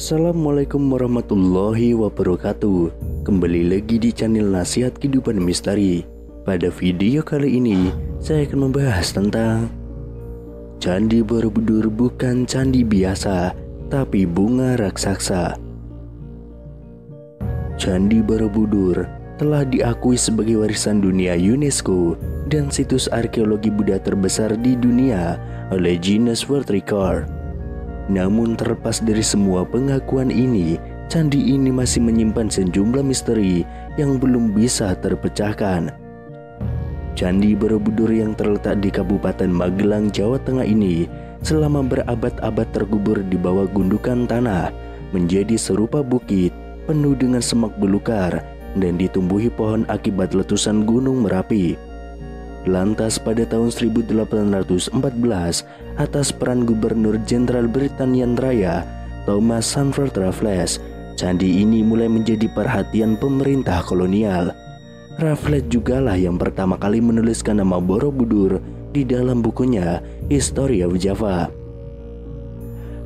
Assalamualaikum warahmatullahi wabarakatuh. Kembali lagi di channel Nasihat Kehidupan Misteri. Pada video kali ini saya akan membahas tentang Candi Borobudur bukan candi biasa, tapi bunga raksasa. Candi Borobudur telah diakui sebagai warisan dunia UNESCO dan situs arkeologi Buddha terbesar di dunia oleh Guinness World Record. Namun terlepas dari semua pengakuan ini, candi ini masih menyimpan sejumlah misteri yang belum bisa terpecahkan. Candi Borobudur yang terletak di Kabupaten Magelang, Jawa Tengah ini selama berabad-abad terkubur di bawah gundukan tanah, menjadi serupa bukit penuh dengan semak belukar dan ditumbuhi pohon akibat letusan Gunung Merapi. Lantas pada tahun 1814, atas peran Gubernur Jenderal Britania Raya Thomas Sandford Raffles, candi ini mulai menjadi perhatian pemerintah kolonial. Raffles jugalah yang pertama kali menuliskan nama Borobudur di dalam bukunya History of Java.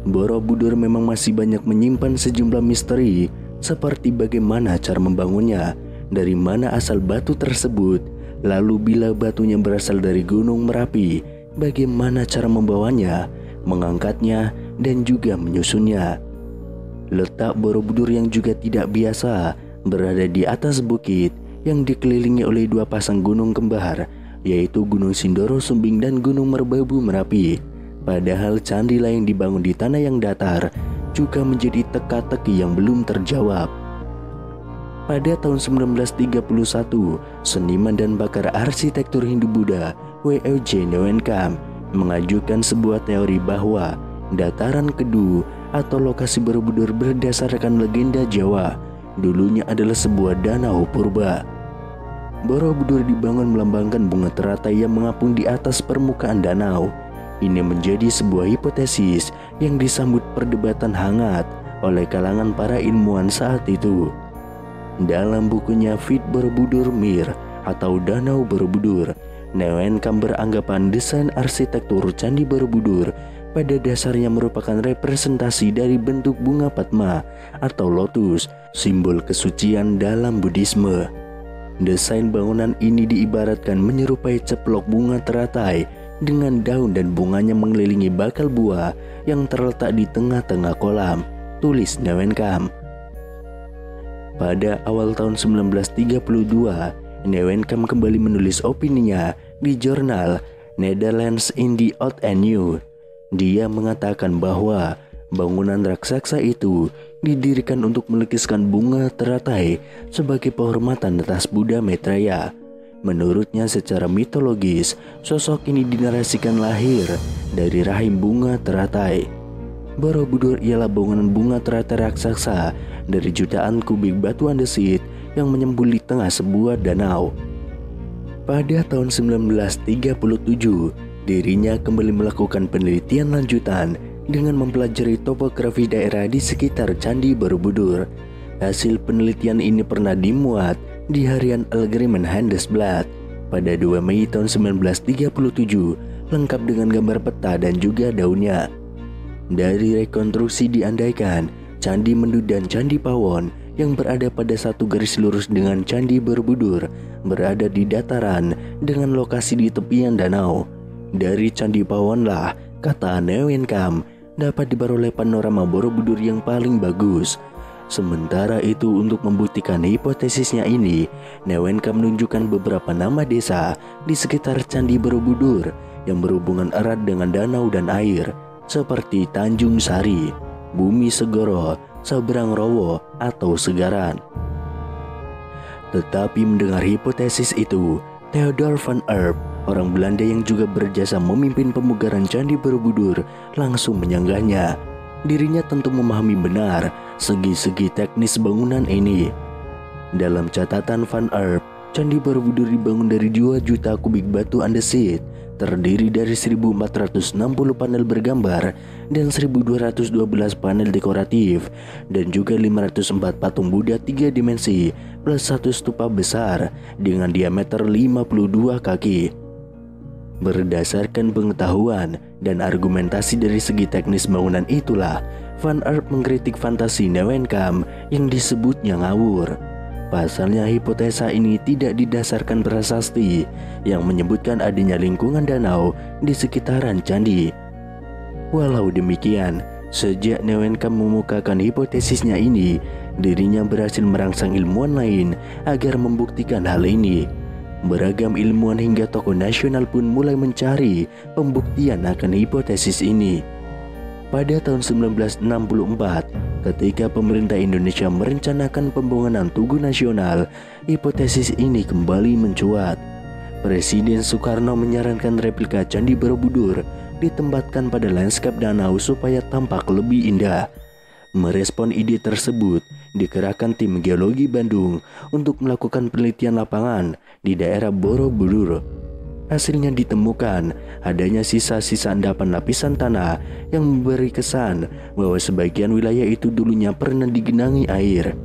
Borobudur memang masih banyak menyimpan sejumlah misteri, seperti bagaimana cara membangunnya, dari mana asal batu tersebut, lalu bila batunya berasal dari Gunung Merapi, bagaimana cara membawanya, mengangkatnya, dan juga menyusunnya. Letak Borobudur yang juga tidak biasa berada di atas bukit yang dikelilingi oleh dua pasang gunung kembar, yaitu Gunung Sindoro Sumbing dan Gunung Merbabu Merapi. Padahal candi lain dibangun di tanah yang datar juga menjadi teka-teki yang belum terjawab. Pada tahun 1931, seniman dan pakar arsitektur Hindu-Buddha W.E.J. Newenkam mengajukan sebuah teori bahwa dataran Kedu atau lokasi Borobudur berdasarkan legenda Jawa dulunya adalah sebuah danau purba. Borobudur dibangun melambangkan bunga teratai yang mengapung di atas permukaan danau. Ini menjadi sebuah hipotesis yang disambut perdebatan hangat oleh kalangan para ilmuwan saat itu. Dalam bukunya Fit Borobudur Mir atau Danau Borobudur, Newenkam beranggapan desain arsitektur Candi Borobudur pada dasarnya merupakan representasi dari bentuk bunga Padma atau lotus, simbol kesucian dalam Buddhisme. Desain bangunan ini diibaratkan menyerupai ceplok bunga teratai dengan daun dan bunganya mengelilingi bakal buah yang terletak di tengah-tengah kolam, tulis Newenkam. Pada awal tahun 1932, Newenkam kembali menulis opininya di jurnal Netherlands in the Old and New. Dia mengatakan bahwa bangunan raksasa itu didirikan untuk melukiskan bunga teratai sebagai penghormatan atas Buddha Maitreya. Menurutnya secara mitologis, sosok ini dinarasikan lahir dari rahim bunga teratai. Borobudur ialah bangunan bunga teratai raksasa dari jutaan kubik batu andesit yang menyembul di tengah sebuah danau. Pada tahun 1937, dirinya kembali melakukan penelitian lanjutan dengan mempelajari topografi daerah di sekitar Candi Borobudur. Hasil penelitian ini pernah dimuat di harian Algemeen Handelsblad pada 2 Mei tahun 1937, lengkap dengan gambar peta dan juga daunnya. Dari rekonstruksi diandaikan Candi Mendu dan Candi Pawon yang berada pada satu garis lurus dengan Candi Borobudur berada di dataran dengan lokasi di tepian danau. Dari Candi Pawon lah, kata Newenkam, dapat diperoleh panorama Borobudur yang paling bagus. Sementara itu, untuk membuktikan hipotesisnya ini, Newenkam menunjukkan beberapa nama desa di sekitar Candi Borobudur yang berhubungan erat dengan danau dan air, seperti Tanjung Sari, Bumi Segoro, Sabrang Rowo, atau Segaran. Tetapi mendengar hipotesis itu, Theodor van Erp, orang Belanda yang juga berjasa memimpin pemugaran Candi Borobudur, langsung menyanggahnya. Dirinya tentu memahami benar segi-segi teknis bangunan ini. Dalam catatan Van Erp, Candi Borobudur dibangun dari 2 juta kubik batu andesit, terdiri dari 1460 panel bergambar dan 1212 panel dekoratif, dan juga 504 patung Buddha 3 dimensi plus 1 stupa besar dengan diameter 52 kaki. Berdasarkan pengetahuan dan argumentasi dari segi teknis bangunan itulah, Van Earp mengkritik fantasi Neuwenkamp yang disebutnya ngawur. Pasalnya hipotesa ini tidak didasarkan prasasti yang menyebutkan adanya lingkungan danau di sekitaran candi. Walau demikian, sejak Neuwenkamp memukakan hipotesisnya ini, dirinya berhasil merangsang ilmuwan lain agar membuktikan hal ini. Beragam ilmuwan hingga tokoh nasional pun mulai mencari pembuktian akan hipotesis ini. Pada tahun 1964, ketika pemerintah Indonesia merencanakan pembangunan Tugu Nasional, hipotesis ini kembali mencuat. Presiden Soekarno menyarankan replika Candi Borobudur ditempatkan pada lanskap danau supaya tampak lebih indah. Merespon ide tersebut, dikerahkan tim geologi Bandung untuk melakukan penelitian lapangan di daerah Borobudur. Hasilnya ditemukan adanya sisa-sisa endapan lapisan tanah yang memberi kesan bahwa sebagian wilayah itu dulunya pernah digenangi air.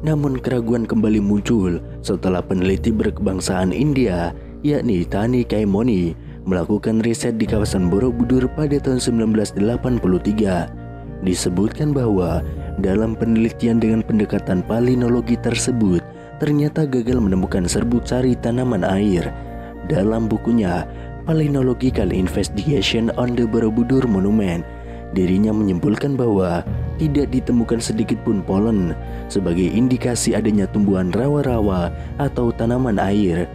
Namun keraguan kembali muncul setelah peneliti berkebangsaan India, yakni Thani Kaimoni, melakukan riset di kawasan Borobudur pada tahun 1983. Disebutkan bahwa dalam penelitian dengan pendekatan palinologi tersebut ternyata gagal menemukan serbuk sari tanaman air. Dalam bukunya Palynological Investigation on the Borobudur Monument, dirinya menyimpulkan bahwa tidak ditemukan sedikit pun polen sebagai indikasi adanya tumbuhan rawa-rawa atau tanaman air.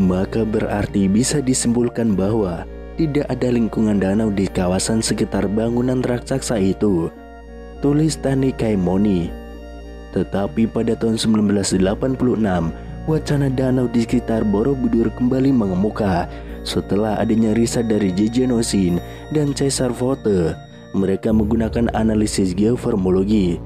Maka berarti bisa disimpulkan bahwa tidak ada lingkungan danau di kawasan sekitar bangunan raksasa itu, tulis Thani Kaimoni. Tetapi pada tahun 1986, wacana danau di sekitar Borobudur kembali mengemuka setelah adanya riset dari J.J. Nosin dan Cesar Vote. Mereka menggunakan analisis geoformologi.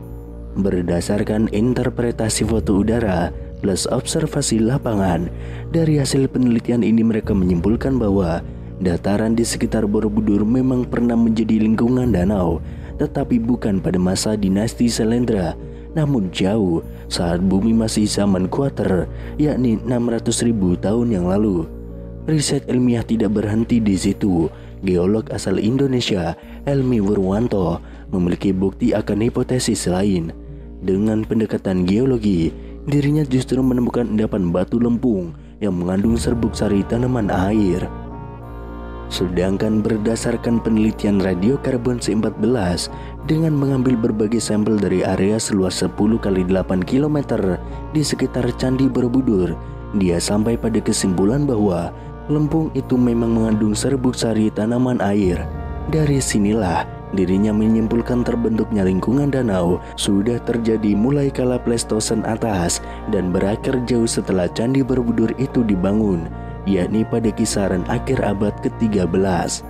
Berdasarkan interpretasi foto udara plus observasi lapangan, dari hasil penelitian ini mereka menyimpulkan bahwa dataran di sekitar Borobudur memang pernah menjadi lingkungan danau, tetapi bukan pada masa dinasti Selendra, namun jauh saat bumi masih zaman kuater, yakni 600.000 tahun yang lalu. Riset ilmiah tidak berhenti di situ. Geolog asal Indonesia, Helmi Wurwanto, memiliki bukti akan hipotesis lain. Dengan pendekatan geologi, dirinya justru menemukan endapan batu lempung yang mengandung serbuk sari tanaman air. Sedangkan berdasarkan penelitian radiokarbon C14 dengan mengambil berbagai sampel dari area seluas 10 x 8 km di sekitar Candi Borobudur, dia sampai pada kesimpulan bahwa lempung itu memang mengandung serbuk sari tanaman air. Dari sinilah dirinya menyimpulkan terbentuknya lingkungan danau sudah terjadi mulai kala Pleistosen atas dan berakhir jauh setelah Candi Borobudur itu dibangun, yakni pada kisaran akhir abad ke-13.